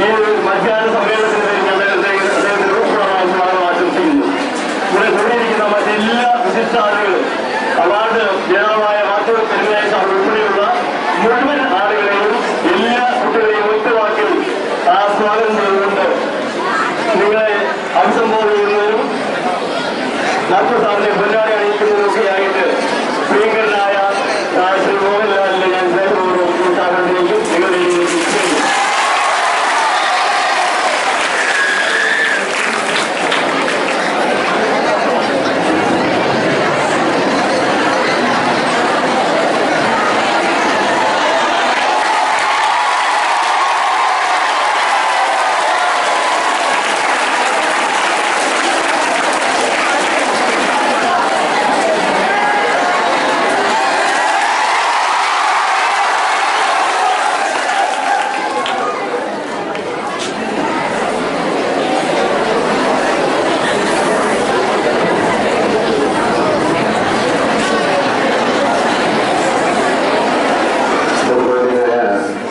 ഈ മധ്യാഹ്ന സമ്മേളനത്തിന് ഞാൻ അദ്ദേഹത്തിന് സ്വാഗതം ആശംസിക്കുന്നു. ഇവിടെ കൂടിയിരിക്കുന്ന മറ്റെല്ലാ വിശിഷ്ടാദികളും അവാർഡ് ജേതാവായ മാധവ പെരുമായ സാർ ഉൾപ്പെടെയുള്ള മുഴുവൻ ആളുകളെയും എല്ലാ കുട്ടികളെയും ഒറ്റവാക്കിൽ സ്വാഗതം ചെയ്തുകൊണ്ട് നിങ്ങളെ അഭിസംബോധന ചെയ്യുന്നതിനും ഡോക്ടർ സാറിനെ പൊന്നാടി അണിയിക്കുന്നതിനൊക്കെയായിട്ട് പ്രിയങ്കരനായ ശ്രീ മോഹൻലാലിനെ ഞാൻ സ്നേഹപൂർവ്വം ഉദ്ഘാടനത്തിലേക്കും നിങ്ങളിലേക്ക് ചെയ്യുന്നു.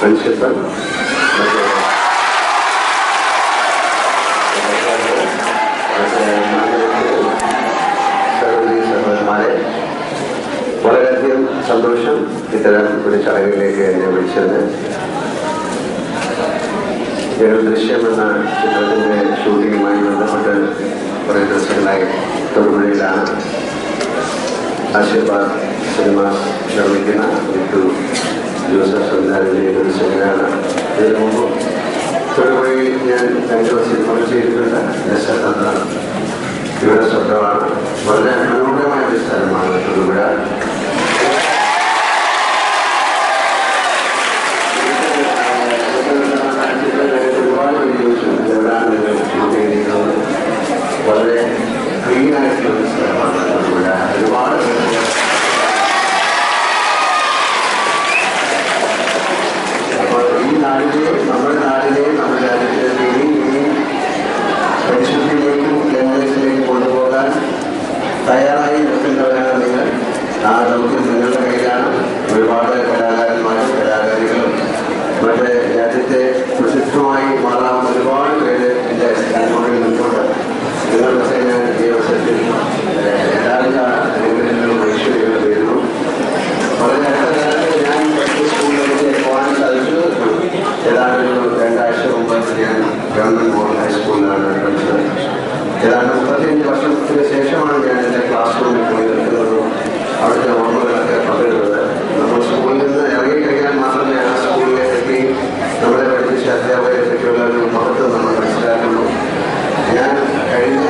പ്രിൻസിപ്പൽ സഹോദരന്മാരെ, വളരെയധികം സന്തോഷം ഇത്തരം ഒരു ചടങ്ങിലേക്ക് എന്നെ വിളിച്ചത്. ദൃശ്യം എന്ന ചിത്രത്തിന്റെ ഷൂട്ടിങ്ങുമായി ബന്ധപ്പെട്ട് കുറേ ദിവസങ്ങളായി തൊടുപുഴയിലാണ്. ആശീർവാദ് സിനിമാസ് നിർമ്മിക്കുന്ന വിട്ടു ജോസഫ് സംവിധാനം ചെയ്യുന്ന സിനിമയാണ്. ഇതിനു മുമ്പ് തൊടുപുഴയിൽ ഞാൻ 2 സിനിമകൾ ചെയ്തിട്ടുണ്ട്. ദശതന്ത്രം ഇവിടെ സ്വന്തമാണ്. വളരെ മനോഹരമായ ഒരു സ്ഥലമാണ് തൊടുപുഴ. ഒരുപാട് എവിടെയാണ് നിങ്ങൾ ഷൂട്ട് ചെയ്തിരിക്കുന്നത്. വളരെ ക്ലീനായിട്ടുള്ള ഒരു സ്ഥലമാണ് തൊടുപുഴ. ഒരുപാട് നമ്മുടെ നാടിനെ നമ്മുടെ രാജ്യത്തെ ഇനി പരിശുദ്ധിയിലേക്കും ക്ലീൻനെസ്സിലേക്കും കൊണ്ടുപോകാൻ തയ്യാറായി നിൽക്കുന്നവരാണ് നിങ്ങൾ. ആ ദൗത്യം നിങ്ങളുടെ കയ്യിലാണ്. ഒരുപാട് കലാകാരന്മാരും കലാകാരികളും മറ്റേ രാജ്യത്തെ പ്രസിദ്ധമായി മാറാൻ ഒരുപാട് പേര് എൻ്റെ അനുഭവങ്ങളിൽ നിന്നുകൊണ്ട് നിങ്ങൾക്ക് ഞാൻ ഈ അവസരത്തിൽ എല്ലാവിധ അനുഗ്രഹങ്ങളും ഐശ്വര്യങ്ങളും വരുന്നു. വളരെ അടുത്ത കാലത്ത് ഞാൻ സ്കൂളിലേക്ക് പോകാൻ സാധിച്ചു. ഏതാണ്ട് 2 ആഴ്ച മുമ്പ് ഞാൻ ഗവൺമെന്റ് മോഡൽ ഹൈസ്കൂളിലാണ് പഠിച്ചത്. ഏതാണ്ട് 35 വർഷത്തിന് ശേഷമാണ് ഞാൻ എൻ്റെ ക്ലാസ് റൂമിൽ പോയി നിൽക്കുന്നതും അവിടുത്തെ ഓർമ്മകളൊക്കെ പകരുന്നത്. നമ്മൾ സ്കൂളിൽ നിന്ന് ഇറങ്ങിക്കഴിഞ്ഞാൽ മാത്രമേ ആ സ്കൂളിലേക്ക് നമ്മളെ പഠിപ്പിച്ച അധ്യാപകരെ പറ്റിയുള്ള ഒരു മഹത്വം നമ്മൾ മനസ്സിലാക്കുന്നു. ഞാൻ കഴിഞ്ഞ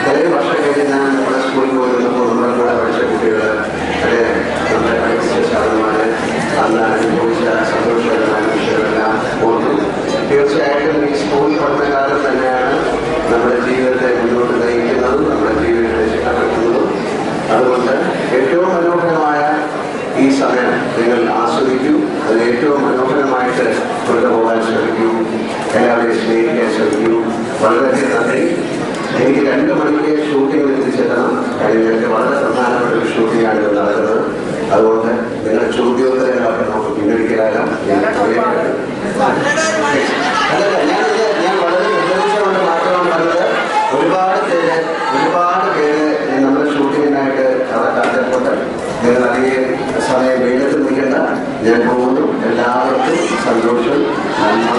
കുറേ വർഷം കഴിഞ്ഞ് ഞാൻ നമ്മുടെ സ്കൂളിൽ പോയി നിന്നപ്പോൾ നമ്മുടെ കൂടെ പഠിച്ച കുട്ടികൾ അല്ലെ നമ്മളെ പഠിപ്പിച്ച സാധനമാണ് അന്ന് അനുഭവിച്ച സന്തോഷകരമായ വിഷയങ്ങളെല്ലാം ഓർത്തു. തീർച്ചയായിട്ടും ഈ സ്കൂൾ പഠനകാലം തന്നെയാണ് നമ്മുടെ ജീവിതത്തെ മുന്നോട്ട് നയിക്കുന്നതും നമ്മുടെ ജീവിതത്തെ ഇഷ്ടപ്പെടുന്നതും. അതുകൊണ്ട് ഏറ്റവും മനോഹരമായ ഈ സമയം നിങ്ങൾ ആസ്വദിക്കൂ. അതിൽ ഏറ്റവും മനോഹരമായിട്ട് കൊണ്ടുപോകാൻ ശ്രമിക്കൂ. എല്ലാവരെയും സ്നേഹിക്കാൻ ശ്രമിക്കൂ. വളരെയധികം നന്ദി. എനിക്ക് 2 മണിക്ക് ഷൂട്ടിങ്ങിൽ എത്തിച്ചേരണം. കഴിഞ്ഞ വളരെ പ്രധാനപ്പെട്ട ഒരു ഷൂട്ടിങ്ങാണ് ഇത് നടക്കുന്നത്. അതുകൊണ്ട് നിങ്ങളുടെ ചോദ്യോത്തരങ്ങളൊക്കെ നമുക്ക് പിൻവലിക്കലാകാം. ഞാൻ വളരെ നിർദ്ദേശിച്ചുകൊണ്ട് മാത്രമാണ് പറഞ്ഞത്. ഒരുപാട് പേര് നമ്മുടെ ഷൂട്ടിങ്ങിനായിട്ട് അവിടെ കാത്തിരിപ്പുണ്ട്. നിങ്ങൾ അധികം സമയം വെയിലത്ത് നിൽക്കേണ്ട. ഞാൻ പോകുന്നു. എല്ലാവർക്കും സന്തോഷം, നന്മ.